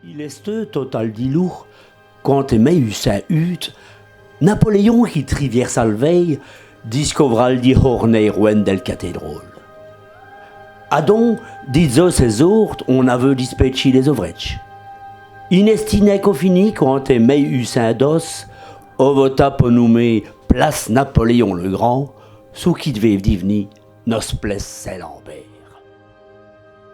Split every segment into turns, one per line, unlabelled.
Il est total dit lourd, quand aimait eu sa hutte, Napoléon qui trivière salveille, discovral di hornei ruen del cathédrale. Adon, dizo ses ortes, on avait dispatché les ovrech. Inestine qu'au fini, quand aimait eu sa dos, ovota pour nommer place Napoléon le Grand, sous qui devait devenir nos place Saint-Lambert.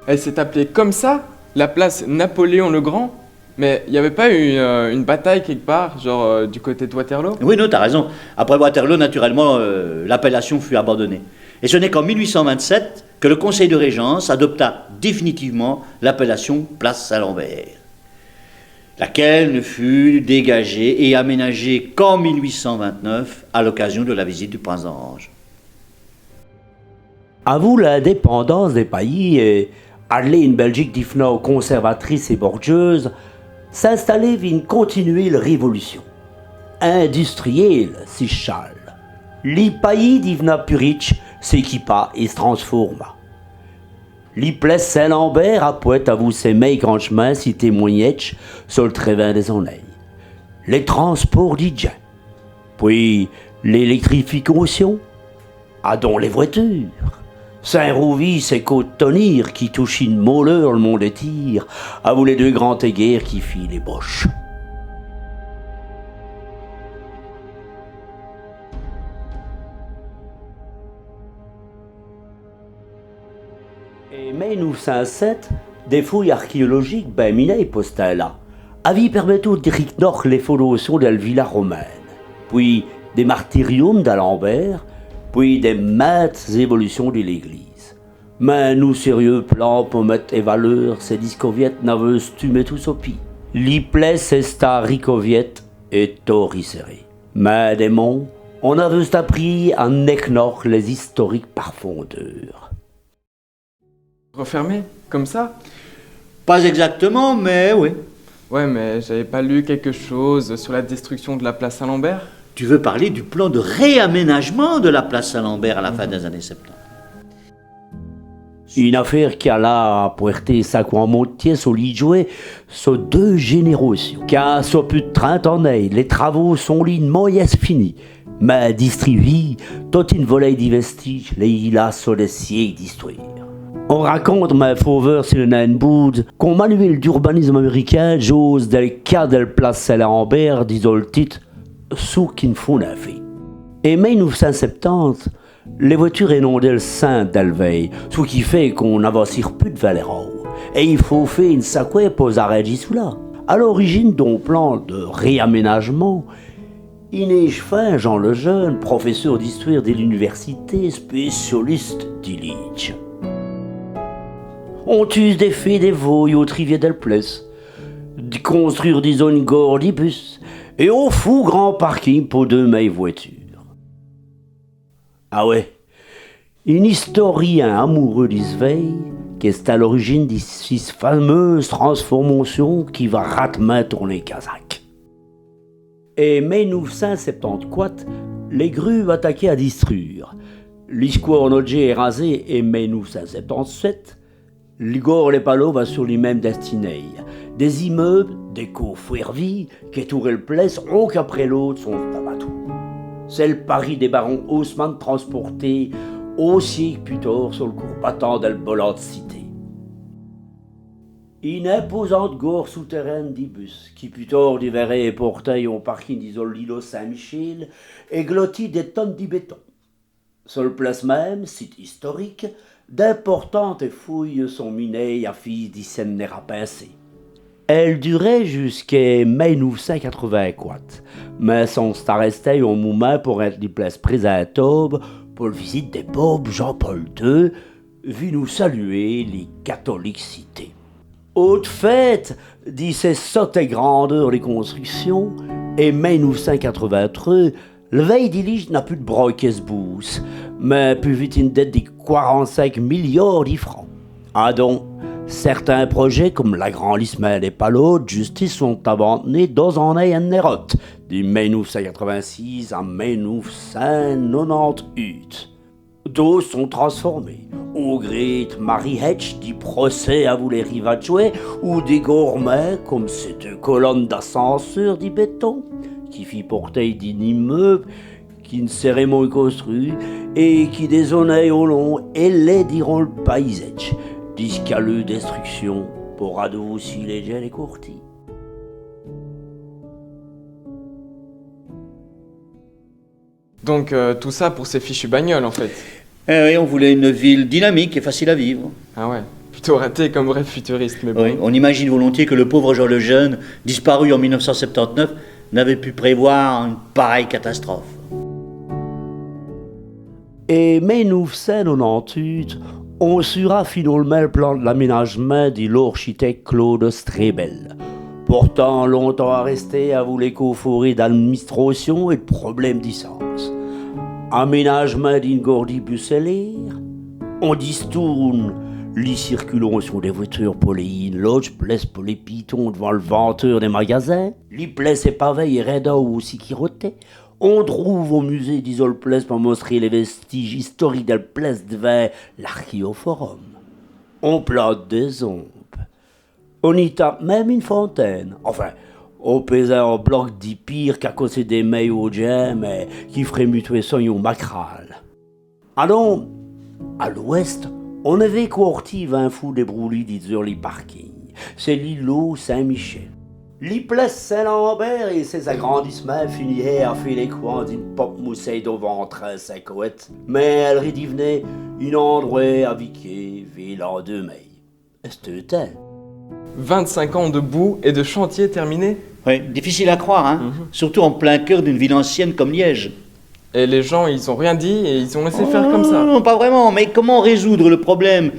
Elle s'est appelée comme ça, la place Napoléon le Grand? Mais il n'y avait pas eu une bataille quelque part, genre du côté de Waterloo?
Oui, non, t'as raison. Après Waterloo, naturellement, l'appellation fut abandonnée. Et ce n'est qu'en 1827 que le Conseil de Régence adopta définitivement l'appellation place Saint-Lambert, laquelle ne fut dégagée et aménagée qu'en 1829 à l'occasion de la visite du prince d'Orange.
À vous l'indépendance des pays et aller une Belgique diffna conservatrice et borgeuse, s'installer une continuelle révolution. Industrielle, si chale. Les pays divna plus riches s'équipa et se transforma. Les places Saint-Lambert a poète à vous s'aimer grand chemin si témoignetch sur le trévin des onneilles. Les transports d'Idjen. Puis l'électrification. Adon les voitures. Saint-Rouvis, c'est Côte-Tonir qui touche une molleur le monde étire, à vous les deux grandes guerres qui fit les boches. Et 1907, des fouilles archéologiques ben minées postaient là, avis permettant d'Éric les fondations de la villa romaine, puis des martyriums d'Alembert, puis des maîtres évolutions de l'Église. Mais nous sérieux plans pour mettre et valeur ces discoviètes n'aveux tué tous au pis. L'Iplès esta ricoviette et toricéré. Mais des monts, on avait appris à Necnor les historiques parfondeurs.
Refermé, comme ça?
Pas exactement, mais oui.
Ouais, mais j'avais pas lu quelque chose sur la destruction de la place Saint-Lambert?
Tu veux parler du plan de réaménagement de la place Saint-Lambert à la fin des années 70?
Une affaire qui alla à Puerto Saquamontier sur l'Idjoué sur 2 générations. Car sur plus de 30 années, les travaux sont lignement finis. Mais distribués, toute une volée de vestiges, les îlas sur des siècles d'histoire. On raconte, mais Fauver, c'est le Nainboud, qu'un manuel d'urbanisme américain, j'ose del cas de la place Saint-Lambert, disons le titre, sous qu'il faut n'a fait. Et 1970, les voitures inondaient le sein d'Alveille, ce qui fait qu'on avance plus de Valéraux. Et il faut faire une sacouée pour arrêter sous là. À l'origine d'un plan de réaménagement, Inès Fin, Jean Lejeune, professeur d'histoire de l'université, spécialiste d'Illich. On use des faits des voies au trivier del Pless, de construire des zones gordibus, et on fout grand parking pour 2 mailles voitures. Ah ouais, un historien amoureux d'Isveil, qui est à l'origine de ces fameuses transformations qui va ratement tourner Kazakh. Et 1974, les grues attaquaient à détruire. L'Isquoire Nodje est rasé et 1977, l'Igor les Palos va sur les mêmes destinées. Des immeubles, des coffres-vie, qui tourent le place, un qu'après l'autre sont abattus. C'est le Paris des barons Haussmann transporté au siècle plus tard sur le cours battant de la cité. Une imposante gare souterraine d'Ibus, qui plus tard diverrait et portait un parking d'Isolilo Saint-Michel, et glottit des tonnes de béton. Sur le place même, site historique, d'importantes fouilles sont minées à fils d'Issène pincé. Elle durait jusqu'à 1984, mais son star restait un moment pour être des places présentables pour la visite des popes Jean-Paul II, vu nous saluer les catholiques cités. Haute fête, dit ces sottes grandeurs les constructions, et 1983, le veille d'Illich n'a plus de broquesbous, mais plus vite une dette de 45 milliards de francs. Ah donc, certains projets comme la Grand Lismel et Palos de justice sont abandonnés dans un an nérote, de 1986 à 1998. D'autres sont transformés. Au gré Marie Hedge, dit procès à vous les rivachoués, ou des gourmets comme cette colonne d'ascenseur dit béton, qui fit porter d'un immeuble, qui ne cérémonie construit, et qui désonnait au long, et les diront le paysage, discaleux destruction, pour adoucir les gels et courtis.
Donc tout ça pour ces fichues bagnoles en fait.
Oui, on voulait une ville dynamique et facile à vivre.
Ah ouais, plutôt raté comme rêve futuriste, mais bon.
Oui, on imagine volontiers que le pauvre Jean Lejeune, disparu en 1979, n'avait pu prévoir une pareille catastrophe.
Et mais nous, c'est 98, on sura finalement le plan de l'aménagement de l'architecte Claude Strebel. Pourtant, longtemps à rester à vous les coffrer d'administration et de problèmes d'essence. Aménagement d'une gordie bucelière, on distourne les circulations des voitures pour les in-lodge, place pour les pitons devant le venteur des magasins, les places et pavés et reda aussi qui rotaient. On trouve au musée d'Isole-Place pour montrer les vestiges historiques de la place devant l'archéoforum. On plante des ombres. On y tape même une fontaine. Enfin, on pesait un bloc dit pire qu'à cause des maillots de mais qui ferait mutuer son macral. Alors, à l'ouest, on avait quartier 20 fous des broulis d'Izur les parkings. C'est l'îlot Saint-Michel. Les places Saint-Lambert et ses agrandissements finiaient à faire les coins d'une pop moussée de ventre sa couette. Mais elle redevenait une endroit aviqué vers l'an 2 mai. C'était
25 ans de boue et de chantier terminé.
Oui, difficile à croire, hein. Surtout en plein cœur d'une ville ancienne comme Liège.
Et les gens, ils ont rien dit et ils ont laissé faire comme ça.
Non, pas vraiment, mais comment résoudre le problème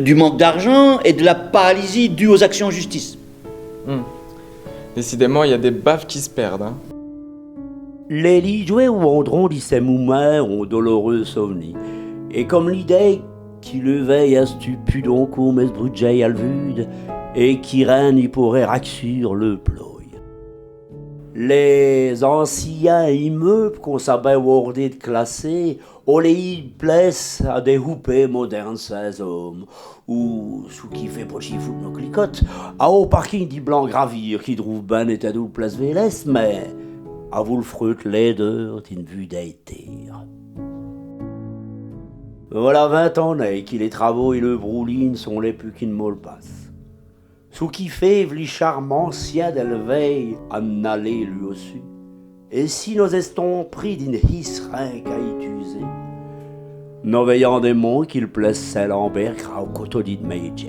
du manque d'argent et de la paralysie due aux actions en justice?
Décidément, il y a des baffes qui se perdent. Hein.
les lijouets où Andron dit ces moments ont douloureux souvenirs. Et comme l'idée qui le veille à stupidon comme es brudjei al vud, et qui règne y pourrait raxure le ploy. Les anciens immeubles qu'on savait warder de classer, on les place à des houpés modernes ces hommes, ou sous qui fait pas chiffre nos clicotes, à au parking dit blanc gravir qui trouve ben état d'où place Vélez, mais à vous le fruit laideur d'une vue d'éter. Voilà 20 ans que les travaux et le brouline sont les plus qu'une molle passe. Sous qui fait les charmants anciens d'elle veille à n'aller lui aussi. Et si nous estons pris d'une hisrinque à étuser, nous veillons des mots qu'il plaise Saint-Lambert au coteau de Meidje.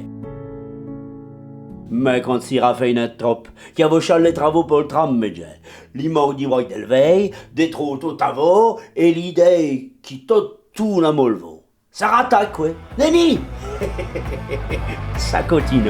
Mais quand s'y fait une trop, qui a vauché les travaux pour le tram, Meidje, l'immoble du voie d'elle veille, des trous tout à veau, et l'idée qui tout la molvo. Ça rattaque, ouais. Nenni! Ça continue.